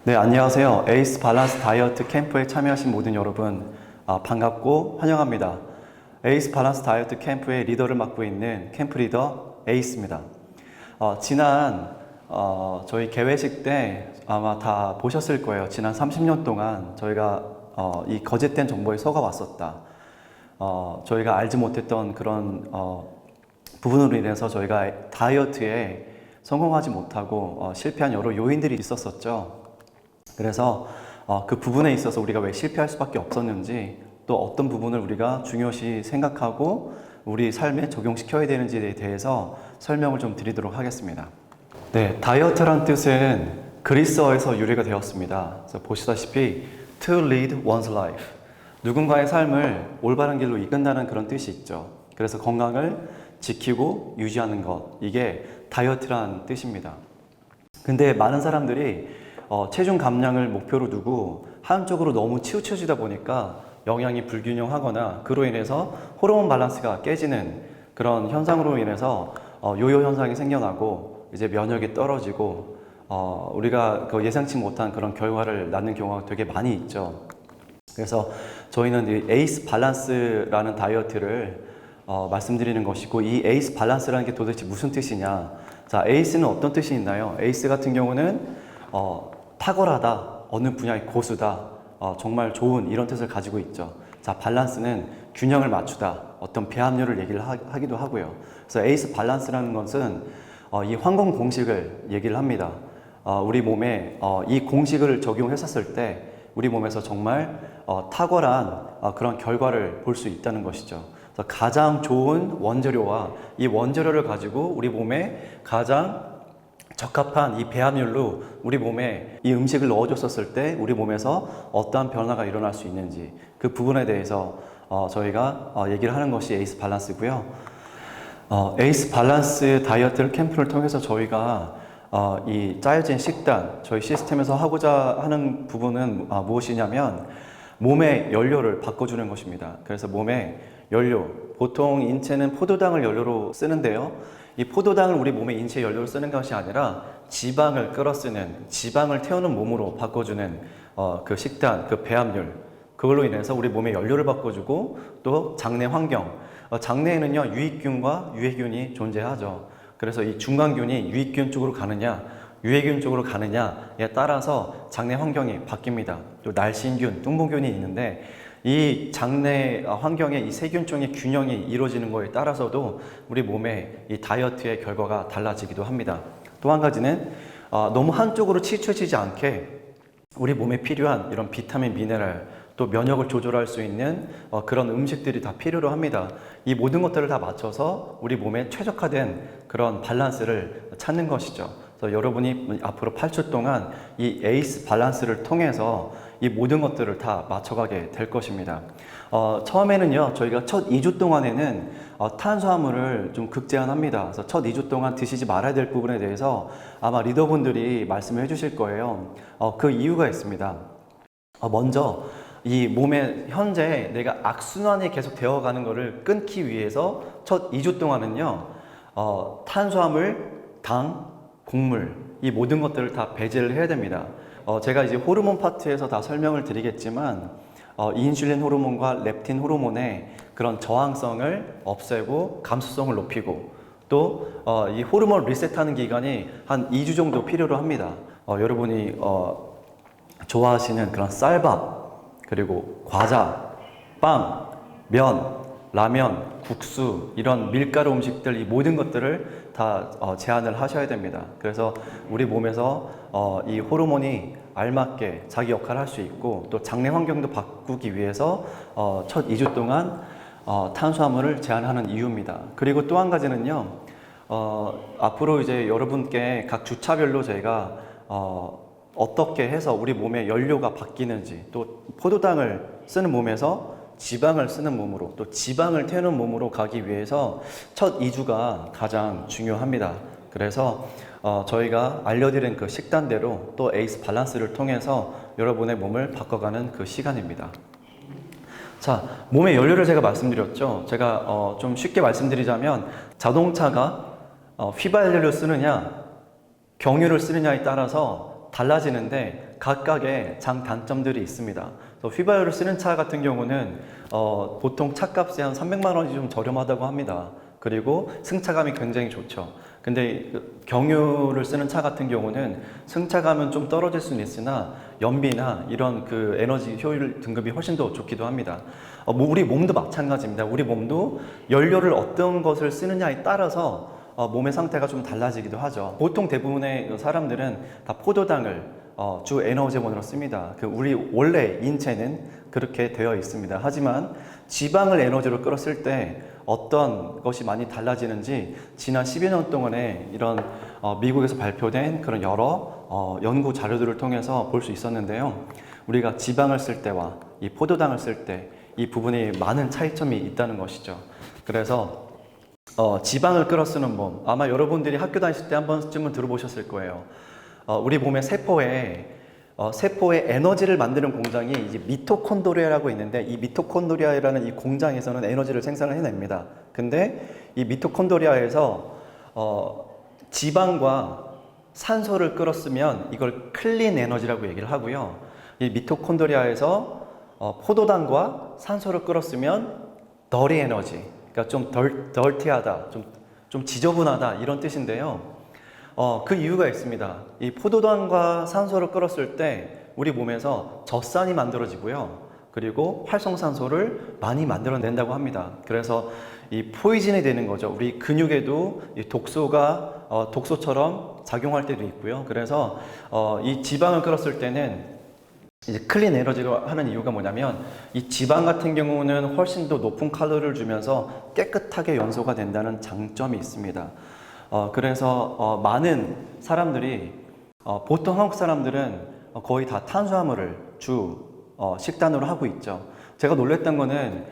네, 안녕하세요. 에이스 밸런스 다이어트 캠프에 참여하신 모든 여러분, 반갑고 환영합니다. 에이스 밸런스 다이어트 캠프의 리더를 맡고 있는 캠프 리더 에이스입니다. 저희 개회식 때 아마 다 보셨을 거예요. 지난 30년 동안 저희가 이 거짓된 정보에 속아왔었다. 저희가 알지 못했던 그런 부분으로 인해서 저희가 다이어트에 성공하지 못하고 실패한 여러 요인들이 있었었죠. 그래서 그 부분에 있어서 우리가 왜 실패할 수밖에 없었는지, 또 어떤 부분을 우리가 중요시 생각하고 우리 삶에 적용시켜야 되는지에 대해서 설명을 좀 드리도록 하겠습니다. 네, 다이어트란 뜻은 그리스어에서 유래가 되었습니다. 그래서 보시다시피 to lead one's life, 누군가의 삶을 올바른 길로 이끈다는 그런 뜻이 있죠. 그래서 건강을 지키고 유지하는 것, 이게 다이어트란 뜻입니다. 근데 많은 사람들이 체중 감량을 목표로 두고 한쪽으로 너무 치우쳐지다 보니까 영양이 불균형하거나 그로 인해서 호르몬 밸런스가 깨지는 그런 현상으로 인해서 요요 현상이 생겨나고 이제 면역이 떨어지고 우리가 예상치 못한 그런 결과를 낳는 경우가 되게 많이 있죠. 그래서 저희는 이 에이스 밸런스라는 다이어트를 말씀드리는 것이고, 이 에이스 밸런스라는 게 도대체 무슨 뜻이냐. 자, 에이스는 어떤 뜻이 있나요? 에이스 같은 경우는 탁월하다, 어느 분야의 고수다, 정말 좋은, 이런 뜻을 가지고 있죠. 자, 밸런스는 균형을 맞추다, 어떤 배합률을 얘기를 하기도 하고요. 그래서 에이스 밸런스라는 것은 이 황금 공식을 얘기를 합니다. 우리 몸에 이 공식을 적용했었을 때 우리 몸에서 정말 탁월한 그런 결과를 볼 수 있다는 것이죠. 그래서 가장 좋은 원재료와 이 원재료를 가지고 우리 몸에 가장 적합한 이 배합률로 우리 몸에 이 음식을 넣어줬었을 때 우리 몸에서 어떠한 변화가 일어날 수 있는지, 그 부분에 대해서 저희가 얘기를 하는 것이 에이스 밸런스고요. 에이스 밸런스 다이어트 캠프를 통해서 저희가 이 짜여진 식단, 저희 시스템에서 하고자 하는 부분은 무엇이냐면 몸의 연료를 바꿔주는 것입니다. 그래서 몸의 연료, 보통 인체는 포도당을 연료로 쓰는데요. 이 포도당을 우리 몸의 인체 연료로 쓰는 것이 아니라 지방을 끌어쓰는, 지방을 태우는 몸으로 바꿔주는 그 식단, 그 배합률, 그걸로 인해서 우리 몸의 연료를 바꿔주고, 또 장내 환경, 장내에는요 유익균과 유해균이 존재하죠. 그래서 이 중간균이 유익균 쪽으로 가느냐 유해균 쪽으로 가느냐에 따라서 장내 환경이 바뀝니다. 또 날씬균, 뚱보균이 있는데 이 장내 환경에 이 세균종의 균형이 이루어지는 것에 따라서도 우리 몸의 이 다이어트의 결과가 달라지기도 합니다. 또 한 가지는 너무 한쪽으로 치우쳐지지 않게 우리 몸에 필요한 이런 비타민, 미네랄, 또 면역을 조절할 수 있는 그런 음식들이 다 필요로 합니다. 이 모든 것들을 다 맞춰서 우리 몸에 최적화된 그런 밸런스를 찾는 것이죠. 그래서 여러분이 앞으로 8주 동안 이 에이스 밸런스를 통해서 이 모든 것들을 다 맞춰가게 될 것입니다. 처음에는요, 저희가 첫 2주 동안에는 탄수화물을 좀 극제한합니다. 그래서 첫 2주 동안 드시지 말아야 될 부분에 대해서 아마 리더분들이 말씀을 해주실 거예요. 그 이유가 있습니다. 먼저 이 몸에 현재 내가 악순환이 계속 되어가는 것을 끊기 위해서 첫 2주 동안은요, 탄수화물, 당, 곡물, 이 모든 것들을 다 배제를 해야 됩니다. 제가 이제 호르몬 파트에서 다 설명을 드리겠지만 인슐린 호르몬과 렙틴 호르몬의 그런 저항성을 없애고 감수성을 높이고, 또 이 호르몬 리셋하는 기간이 한 2주 정도 필요로 합니다. 여러분이 좋아하시는 그런 쌀밥, 그리고 과자, 빵, 면, 라면, 국수, 이런 밀가루 음식들, 이 모든 것들을 다 제한을 하셔야 됩니다. 그래서 우리 몸에서 이 호르몬이 알맞게 자기 역할을 할 수 있고, 또 장내 환경도 바꾸기 위해서 첫 2주 동안 탄수화물을 제한하는 이유입니다. 그리고 또 한 가지는요, 앞으로 이제 여러분께 각 주차별로 저희가 어떻게 해서 우리 몸의 연료가 바뀌는지, 또 포도당을 쓰는 몸에서 지방을 쓰는 몸으로, 또 지방을 태우는 몸으로 가기 위해서 첫 2주가 가장 중요합니다. 그래서 저희가 알려드린 그 식단대로 또 에이스 밸런스를 통해서 여러분의 몸을 바꿔가는 그 시간입니다. 자, 몸의 연료를 제가 말씀드렸죠. 제가 좀 쉽게 말씀드리자면, 자동차가 휘발유를 쓰느냐 경유를 쓰느냐에 따라서 달라지는데, 각각의 장단점들이 있습니다. 그래서 휘발유를 쓰는 차 같은 경우는 보통 차값이 한 300만 원이 좀 저렴하다고 합니다. 그리고 승차감이 굉장히 좋죠. 근데 경유를 쓰는 차 같은 경우는 승차감은 좀 떨어질 수는 있으나 연비나 이런 그 에너지 효율 등급이 훨씬 더 좋기도 합니다. 우리 몸도 마찬가지입니다. 우리 몸도 연료를 어떤 것을 쓰느냐에 따라서 몸의 상태가 좀 달라지기도 하죠. 보통 대부분의 사람들은 다 포도당을 주 에너지원으로 씁니다. 우리 원래 인체는 그렇게 되어 있습니다. 하지만 지방을 에너지로 끌었을 때 어떤 것이 많이 달라지는지 지난 10여 년 동안에 이런 미국에서 발표된 그런 여러 연구 자료들을 통해서 볼 수 있었는데요. 우리가 지방을 쓸 때와 이 포도당을 쓸 때 이 부분이 많은 차이점이 있다는 것이죠. 그래서 지방을 끌어 쓰는 몸, 아마 여러분들이 학교 다니실 때 한 번쯤은 들어보셨을 거예요. 우리 몸의 세포에 세포의 에너지를 만드는 공장이 이제 미토콘드리아라고 있는데, 이 미토콘드리아라는 이 공장에서는 에너지를 생산을 해냅니다. 근데 이 미토콘드리아에서 지방과 산소를 끌었으면 이걸 클린 에너지라고 얘기를 하고요. 이 미토콘드리아에서 포도당과 산소를 끌었으면 더리 에너지, 그러니까 좀 덜티하다, 좀 지저분하다 이런 뜻인데요. 그 이유가 있습니다. 이 포도당과 산소를 끌었을 때 우리 몸에서 젖산이 만들어지고요. 그리고 활성산소를 많이 만들어낸다고 합니다. 그래서 이 포이즌이 되는 거죠. 우리 근육에도 이 독소가 독소처럼 작용할 때도 있고요. 그래서 이 지방을 끌었을 때는 이제 클린 에너지로 하는 이유가 뭐냐면, 이 지방 같은 경우는 훨씬 더 높은 칼로리를 주면서 깨끗하게 연소가 된다는 장점이 있습니다. 그래서 많은 사람들이 보통 한국 사람들은 거의 다 탄수화물을 주 식단으로 하고 있죠. 제가 놀랬던 거는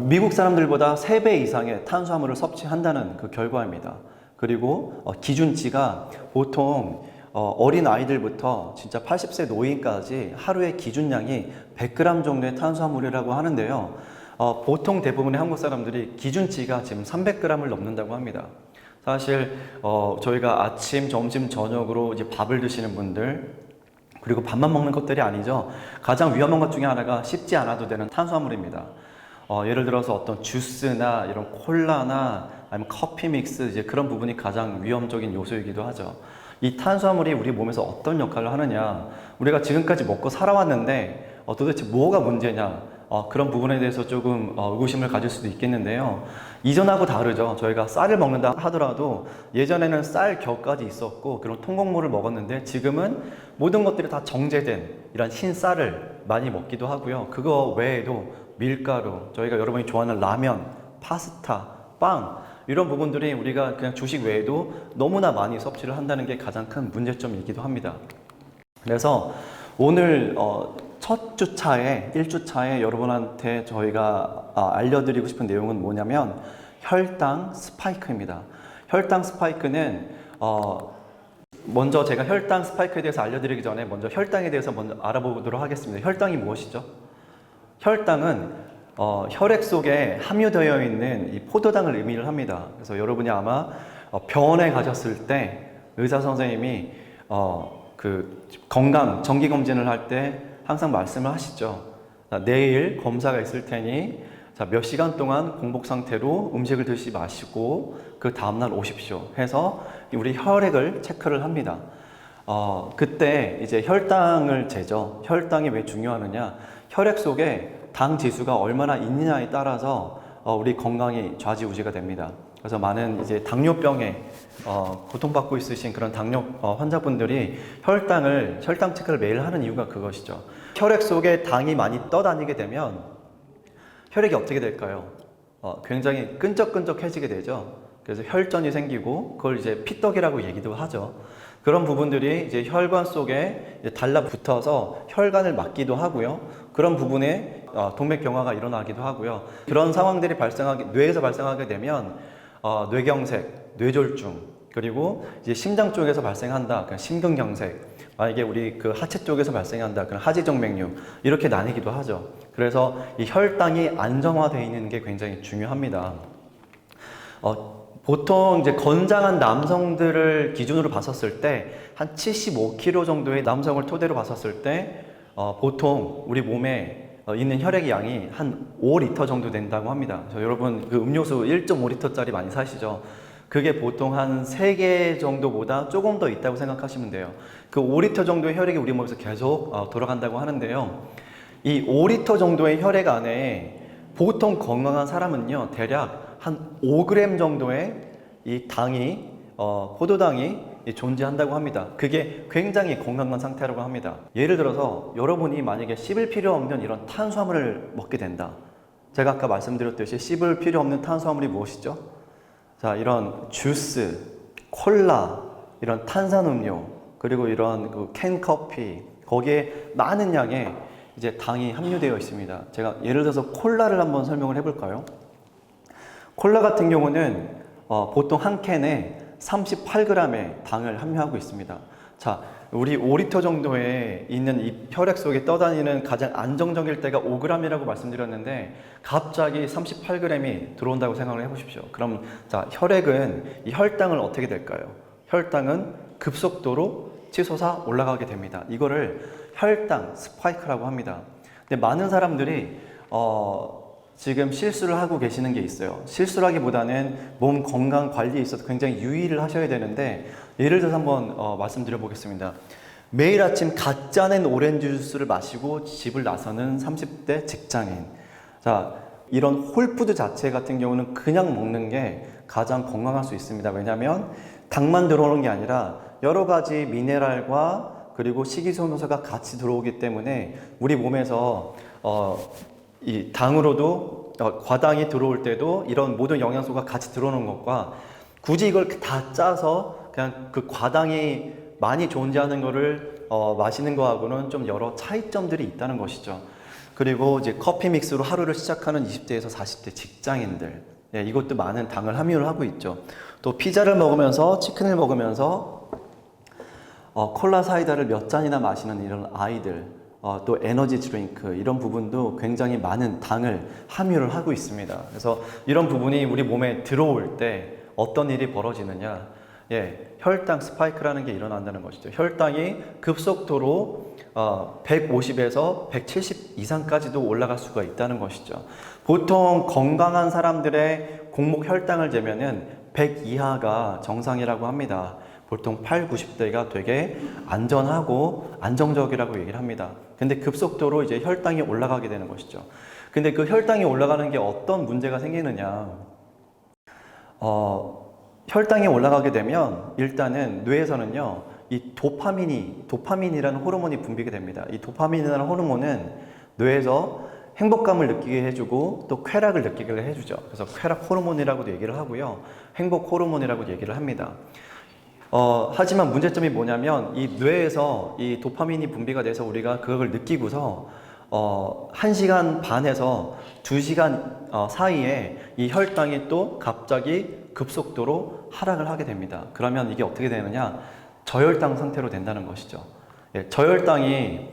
미국 사람들보다 3배 이상의 탄수화물을 섭취한다는 그 결과입니다. 그리고 기준치가 보통 어린 아이들부터 진짜 80세 노인까지 하루의 기준량이 100g 정도의 탄수화물이라고 하는데요. 보통 대부분의 한국 사람들이 기준치가 지금 300g을 넘는다고 합니다. 사실 저희가 아침, 점심, 저녁으로 이제 밥을 드시는 분들, 그리고 밥만 먹는 것들이 아니죠. 가장 위험한 것 중에 하나가 씹지 않아도 되는 탄수화물입니다. 예를 들어서 어떤 주스나 이런 콜라나 아니면 커피 믹스, 이제 그런 부분이 가장 위험적인 요소이기도 하죠. 이 탄수화물이 우리 몸에서 어떤 역할을 하느냐, 우리가 지금까지 먹고 살아왔는데 도대체 뭐가 문제냐, 그런 부분에 대해서 조금 의구심을 가질 수도 있겠는데요. 이전하고 다르죠. 저희가 쌀을 먹는다 하더라도 예전에는 쌀 겹까지 있었고 그런 통곡물을 먹었는데, 지금은 모든 것들이 다 정제된 이런 흰 쌀을 많이 먹기도 하고요. 그거 외에도 밀가루, 저희가 여러분이 좋아하는 라면, 파스타, 빵, 이런 부분들이 우리가 그냥 주식 외에도 너무나 많이 섭취를 한다는 게 가장 큰 문제점이기도 합니다. 그래서 오늘 첫 주차에 1주차에 여러분한테 저희가 알려드리고 싶은 내용은 뭐냐면 혈당 스파이크입니다. 혈당 스파이크는 먼저 제가 혈당 스파이크에 대해서 알려드리기 전에 먼저 혈당에 대해서 먼저 알아보도록 하겠습니다. 혈당이 무엇이죠? 혈당은 혈액 속에 함유되어 있는 이 포도당을 의미를 합니다. 그래서 여러분이 아마 병원에 가셨을 때 의사 선생님이 그 건강 정기 검진을 할 때 항상 말씀을 하시죠. 내일 검사가 있을 테니 몇 시간 동안 공복 상태로 음식을 드시지 마시고 그 다음날 오십시오 해서 우리 혈액을 체크를 합니다. 그때 이제 혈당을 재죠. 혈당이 왜 중요하느냐, 혈액 속에 당 지수가 얼마나 있느냐에 따라서 우리 건강이 좌지우지가 됩니다. 그래서 많은 이제 당뇨병에 고통받고 있으신 그런 당뇨 환자분들이 혈당 체크를 매일 하는 이유가 그것이죠. 혈액 속에 당이 많이 떠다니게 되면 혈액이 어떻게 될까요? 굉장히 끈적끈적해지게 되죠. 그래서 혈전이 생기고 그걸 이제 피떡이라고 얘기도 하죠. 그런 부분들이 이제 혈관 속에 이제 달라붙어서 혈관을 막기도 하고요. 그런 부분에 동맥경화가 일어나기도 하고요. 그런 상황들이 뇌에서 발생하게 되면 뇌경색, 뇌졸중, 그리고 이제 심장 쪽에서 발생한다, 그냥 심근경색, 만약에 우리 그 하체 쪽에서 발생한다, 그런 하지정맥류, 이렇게 나뉘기도 하죠. 그래서 이 혈당이 안정화되어 있는 게 굉장히 중요합니다. 보통 이제 건장한 남성들을 기준으로 봤었을 때 한 75kg 정도의 남성을 토대로 봤었을 때 보통 우리 몸에 있는 혈액의 양이 한 5리터 정도 된다고 합니다. 여러분 그 음료수 1.5리터짜리 많이 사시죠? 그게 보통 한 3개 정도보다 조금 더 있다고 생각하시면 돼요. 그 5리터 정도의 혈액이 우리 몸에서 계속 돌아간다고 하는데요. 이 5리터 정도의 혈액 안에 보통 건강한 사람은요, 대략 한 5g 정도의 이 당이, 포도당이 존재한다고 합니다. 그게 굉장히 건강한 상태라고 합니다. 예를 들어서 여러분이 만약에 씹을 필요 없는 이런 탄수화물을 먹게 된다. 제가 아까 말씀드렸듯이 씹을 필요 없는 탄수화물이 무엇이죠? 자, 이런 주스, 콜라, 이런 탄산음료, 그리고 이런 그 캔커피, 거기에 많은 양의 이제 당이 함유되어 있습니다. 제가 예를 들어서 콜라를 한번 설명을 해볼까요? 콜라 같은 경우는 보통 한 캔에 38g의 당을 함유하고 있습니다. 자, 우리 5리터 정도에 있는 이 혈액 속에 떠다니는 가장 안정적일 때가 5g이라고 말씀드렸는데 갑자기 38g이 들어온다고 생각을 해보십시오. 그럼 자, 혈액은 이 혈당을 어떻게 될까요? 혈당은 급속도로 치솟아 올라가게 됩니다. 이거를 혈당 스파이크라고 합니다. 근데 많은 사람들이 지금 실수를 하고 계시는 게 있어요. 실수라기보다는 몸 건강 관리에 있어서 굉장히 유의를 하셔야 되는데 예를 들어서 한번 말씀드려 보겠습니다. 매일 아침 갓 짜낸 오렌지 주스를 마시고 집을 나서는 30대 직장인. 자, 이런 홀푸드 자체 같은 경우는 그냥 먹는 게 가장 건강할 수 있습니다. 왜냐하면 당만 들어오는 게 아니라 여러 가지 미네랄과 그리고 식이섬유소가 같이 들어오기 때문에 우리 몸에서 이 당으로도 과당이 들어올 때도 이런 모든 영양소가 같이 들어오는 것과 굳이 이걸 다 짜서 그냥 그 과당이 많이 존재하는 거를 마시는 거하고는 좀 여러 차이점들이 있다는 것이죠. 그리고 이제 커피 믹스로 하루를 시작하는 20대에서 40대 직장인들, 예, 이것도 많은 당을 함유를 하고 있죠. 또 피자를 먹으면서 치킨을 먹으면서 콜라 사이다를 몇 잔이나 마시는 이런 아이들, 또 에너지 드링크 이런 부분도 굉장히 많은 당을 함유를 하고 있습니다. 그래서 이런 부분이 우리 몸에 들어올 때 어떤 일이 벌어지느냐, 예, 혈당 스파이크라는 게 일어난다는 것이죠. 혈당이 급속도로 150에서 170 이상까지도 올라갈 수가 있다는 것이죠. 보통 건강한 사람들의 공복 혈당을 재면은 100 이하가 정상이라고 합니다. 보통 8, 90대가 되게 안전하고 안정적이라고 얘기를 합니다. 근데 급속도로 이제 혈당이 올라가게 되는 것이죠. 근데 그 혈당이 올라가는 게 어떤 문제가 생기느냐. 혈당이 올라가게 되면 일단은 뇌에서는요, 이 도파민이라는 호르몬이 분비가 됩니다. 이 도파민이라는 호르몬은 뇌에서 행복감을 느끼게 해주고 또 쾌락을 느끼게 해주죠. 그래서 쾌락 호르몬이라고도 얘기를 하고요. 행복 호르몬이라고 얘기를 합니다. 하지만 문제점이 뭐냐면 이 뇌에서 이 도파민이 분비가 돼서 우리가 그걸 느끼고서 1시간 반에서 2시간 사이에 이 혈당이 또 갑자기 급속도로 하락을 하게 됩니다. 그러면 이게 어떻게 되느냐? 저혈당 상태로 된다는 것이죠. 예, 저혈당이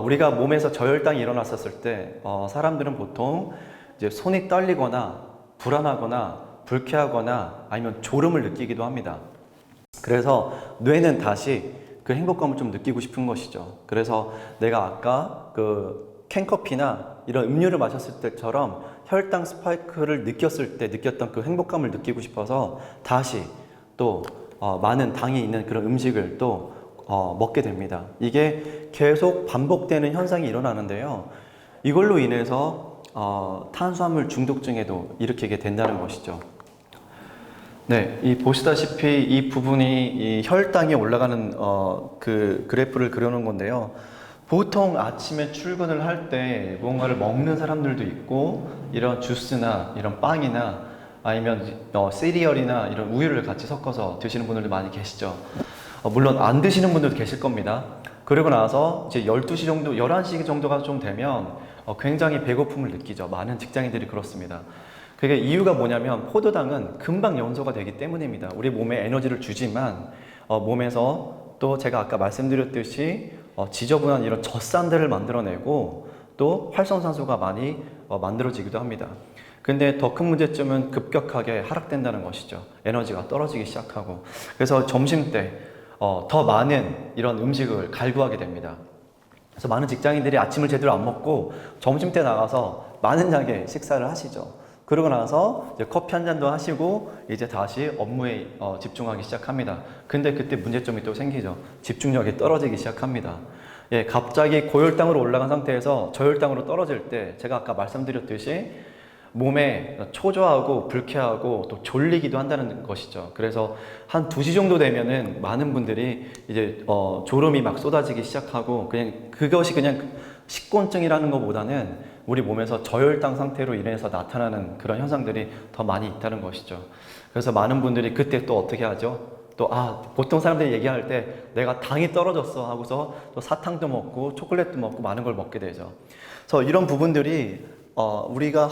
우리가 몸에서 저혈당이 일어났었을 때 사람들은 보통 이제 손이 떨리거나 불안하거나 불쾌하거나 아니면 졸음을 느끼기도 합니다. 그래서 뇌는 다시 그 행복감을 좀 느끼고 싶은 것이죠. 그래서 내가 아까 그 캔커피나 이런 음료를 마셨을 때처럼 혈당 스파이크를 느꼈을 때 느꼈던 그 행복감을 느끼고 싶어서 다시 또 많은 당이 있는 그런 음식을 또 먹게 됩니다. 이게 계속 반복되는 현상이 일어나는데요. 이걸로 인해서 탄수화물 중독증에도 일으키게 된다는 것이죠. 네, 이 보시다시피 이 부분이 이 혈당이 올라가는 그 그래프를 그려놓은 건데요. 보통 아침에 출근을 할 때 무언가를 먹는 사람들도 있고 이런 주스나 이런 빵이나 아니면 시리얼이나 이런 우유를 같이 섞어서 드시는 분들도 많이 계시죠. 물론 안 드시는 분들도 계실 겁니다. 그러고 나서 이제 12시 정도, 11시 정도가 좀 되면 굉장히 배고픔을 느끼죠. 많은 직장인들이 그렇습니다. 그게 이유가 뭐냐면 포도당은 금방 연소가 되기 때문입니다. 우리 몸에 에너지를 주지만 몸에서 또 제가 아까 말씀드렸듯이 지저분한 이런 젖산들을 만들어내고 또 활성산소가 많이 만들어지기도 합니다. 근데 더 큰 문제점은 급격하게 하락된다는 것이죠. 에너지가 떨어지기 시작하고. 그래서 점심 때 더 많은 이런 음식을 갈구하게 됩니다. 그래서 많은 직장인들이 아침을 제대로 안 먹고 점심 때 나가서 많은 양의 식사를 하시죠. 그러고 나서 이제 커피 한 잔도 하시고 이제 다시 업무에 집중하기 시작합니다. 근데 그때 문제점이 또 생기죠. 집중력이 떨어지기 시작합니다. 예, 갑자기 고혈당으로 올라간 상태에서 저혈당으로 떨어질 때 제가 아까 말씀드렸듯이 몸에 초조하고 불쾌하고 또 졸리기도 한다는 것이죠. 그래서 한 2시 정도 되면은 많은 분들이 이제 졸음이 막 쏟아지기 시작하고 그냥 그것이 그냥 식곤증이라는 것보다는 우리 몸에서 저혈당 상태로 인해서 나타나는 그런 현상들이 더 많이 있다는 것이죠. 그래서 많은 분들이 그때 또 어떻게 하죠? 또 보통 사람들이 얘기할 때 내가 당이 떨어졌어 하고서 또 사탕도 먹고 초콜릿도 먹고 많은 걸 먹게 되죠. 그래서 이런 부분들이 우리가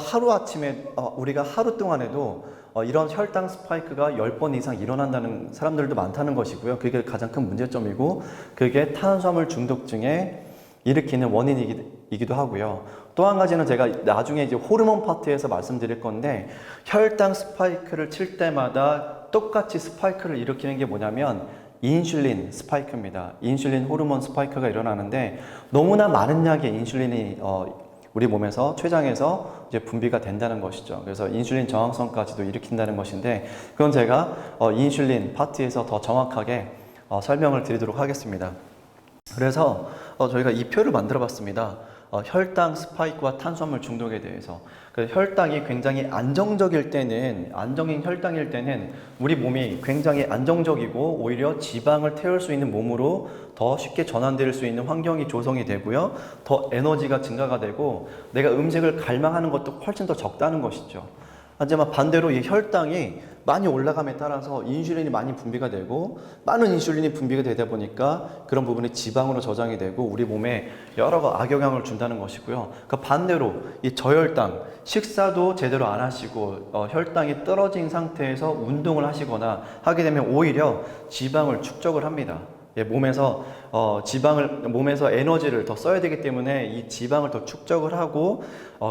우리가 하루 동안에도 이런 혈당 스파이크가 10번 이상 일어난다는 사람들도 많다는 것이고요. 그게 가장 큰 문제점이고, 그게 탄수화물 중독증에 일으키는 원인이기도 하고요. 또 한 가지는 제가 나중에 이제 호르몬 파트에서 말씀드릴 건데, 혈당 스파이크를 칠 때마다 똑같이 스파이크를 일으키는 게 뭐냐면, 인슐린 스파이크입니다. 인슐린 호르몬 스파이크가 일어나는데, 너무나 많은 양의 인슐린이 우리 몸에서 췌장에서 이제 분비가 된다는 것이죠. 그래서 인슐린 저항성까지도 일으킨다는 것인데, 그건 제가 인슐린 파트에서 더 정확하게 설명을 드리도록 하겠습니다. 그래서 저희가 이 표를 만들어 봤습니다. 혈당 스파이크와 탄수화물 중독에 대해서. 혈당이 굉장히 안정적인 혈당일 때는 우리 몸이 굉장히 안정적이고 오히려 지방을 태울 수 있는 몸으로 더 쉽게 전환될 수 있는 환경이 조성이 되고요. 더 에너지가 증가가 되고 내가 음식을 갈망하는 것도 훨씬 더 적다는 것이죠. 하지만 반대로 이 혈당이 많이 올라감에 따라서 인슐린이 많이 분비가 되고, 많은 인슐린이 분비가 되다 보니까 그런 부분이 지방으로 저장이 되고 우리 몸에 여러 악영향을 준다는 것이고요. 그 반대로 이 저혈당, 식사도 제대로 안 하시고 혈당이 떨어진 상태에서 운동을 하시거나 하게 되면 오히려 지방을 축적을 합니다. 예, 몸에서 에너지를 더 써야 되기 때문에 이 지방을 더 축적을 하고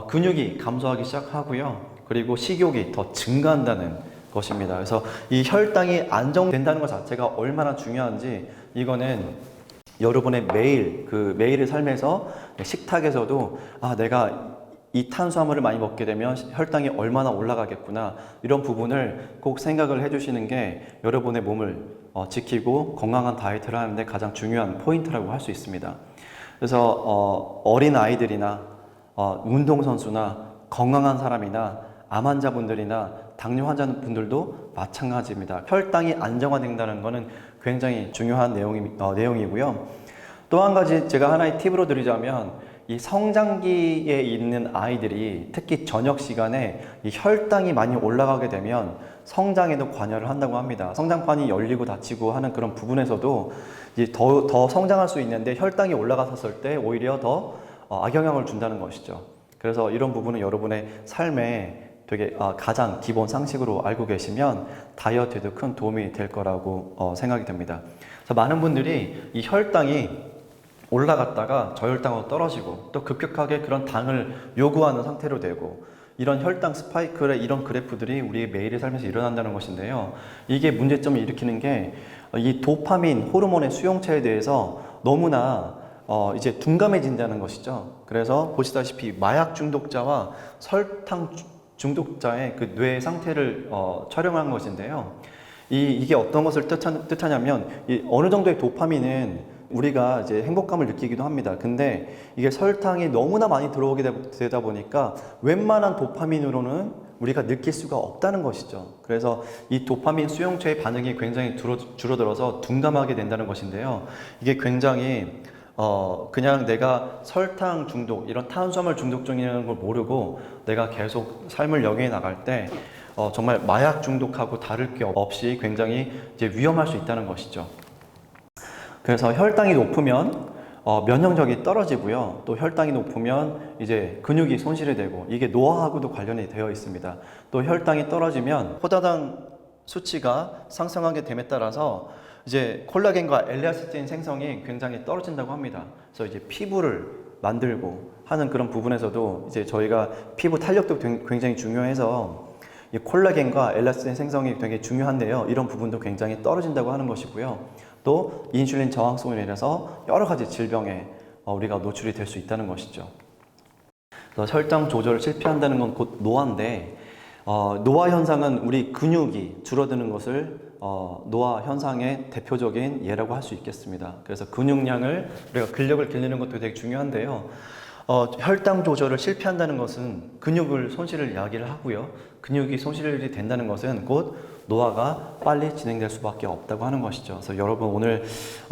근육이 감소하기 시작하고요. 그리고 식욕이 더 증가한다는 것입니다. 그래서 이 혈당이 안정된다는 것 자체가 얼마나 중요한지, 이거는 여러분의 매일의 삶에서 식탁에서도 내가 이 탄수화물을 많이 먹게 되면 혈당이 얼마나 올라가겠구나, 이런 부분을 꼭 생각을 해주시는 게 여러분의 몸을 지키고 건강한 다이어트를 하는데 가장 중요한 포인트라고 할 수 있습니다. 그래서 어린 아이들이나 운동선수나 건강한 사람이나 암 환자분들이나 당뇨 환자분들도 마찬가지입니다. 혈당이 안정화된다는 것은 굉장히 중요한 내용이고요. 또 한 가지 제가 하나의 팁으로 드리자면, 이 성장기에 있는 아이들이 특히 저녁 시간에 이 혈당이 많이 올라가게 되면 성장에도 관여를 한다고 합니다. 성장판이 열리고 닫히고 하는 그런 부분에서도 이제 더 성장할 수 있는데, 혈당이 올라갔을 때 오히려 더 악영향을 준다는 것이죠. 그래서 이런 부분은 여러분의 삶에 되게 가장 기본 상식으로 알고 계시면 다이어트에도 큰 도움이 될 거라고 생각이 됩니다. 그래서 많은 분들이 이 혈당이 올라갔다가 저혈당으로 떨어지고 또 급격하게 그런 당을 요구하는 상태로 되고, 이런 혈당 스파이크의 이런 그래프들이 우리의 매일의 삶에서 일어난다는 것인데요. 이게 문제점을 일으키는 게 이 도파민 호르몬의 수용체에 대해서 너무나 이제 둔감해진다는 것이죠. 그래서 보시다시피 마약 중독자와 설탕 중독자의 그 뇌 상태를 촬영한 것인데요. 이게 어떤 것을 뜻하냐면, 어느 정도의 도파민은 우리가 이제 행복감을 느끼기도 합니다. 근데 이게 설탕이 너무나 많이 들어오게 되다 보니까 웬만한 도파민으로는 우리가 느낄 수가 없다는 것이죠. 그래서 이 도파민 수용체의 반응이 굉장히 줄어들어서 둔감하게 된다는 것인데요. 이게 굉장히 그냥 내가 설탕 중독, 이런 탄수화물 중독증이라는 걸 모르고 내가 계속 삶을 영위해 나갈 때 정말 마약 중독하고 다를 게 없이 굉장히 이제 위험할 수 있다는 것이죠. 그래서 혈당이 높으면 면역력이 떨어지고요. 또 혈당이 높으면 이제 근육이 손실이 되고, 이게 노화하고도 관련이 되어 있습니다. 또 혈당이 떨어지면 포도당 수치가 상승하게 됨에 따라서 이제 콜라겐과 엘라스틴 생성이 굉장히 떨어진다고 합니다. 그래서 이제 피부를 만들고 하는 그런 부분에서도 이제 저희가 피부 탄력도 굉장히 중요해서 이 콜라겐과 엘라스틴 생성이 되게 중요한데요. 이런 부분도 굉장히 떨어진다고 하는 것이고요. 또 인슐린 저항성으로 인해서 여러 가지 질병에 우리가 노출이 될 수 있다는 것이죠. 그래서 혈당 조절을 실패한다는 건 곧 노화인데 노화 현상은 우리 근육이 줄어드는 것을 노화 현상의 대표적인 예라고 할 수 있겠습니다. 그래서 근육량을 우리가 근력을 길르는 것도 되게 중요한데요. 혈당 조절을 실패한다는 것은 근육을 손실을 이야기를 하고요. 근육이 손실이 된다는 것은 곧 노화가 빨리 진행될 수밖에 없다고 하는 것이죠. 그래서 여러분 오늘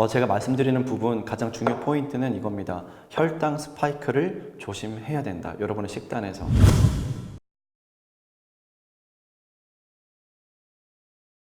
제가 말씀드리는 부분 가장 중요 포인트는 이겁니다. 혈당 스파이크를 조심해야 된다. 여러분의 식단에서.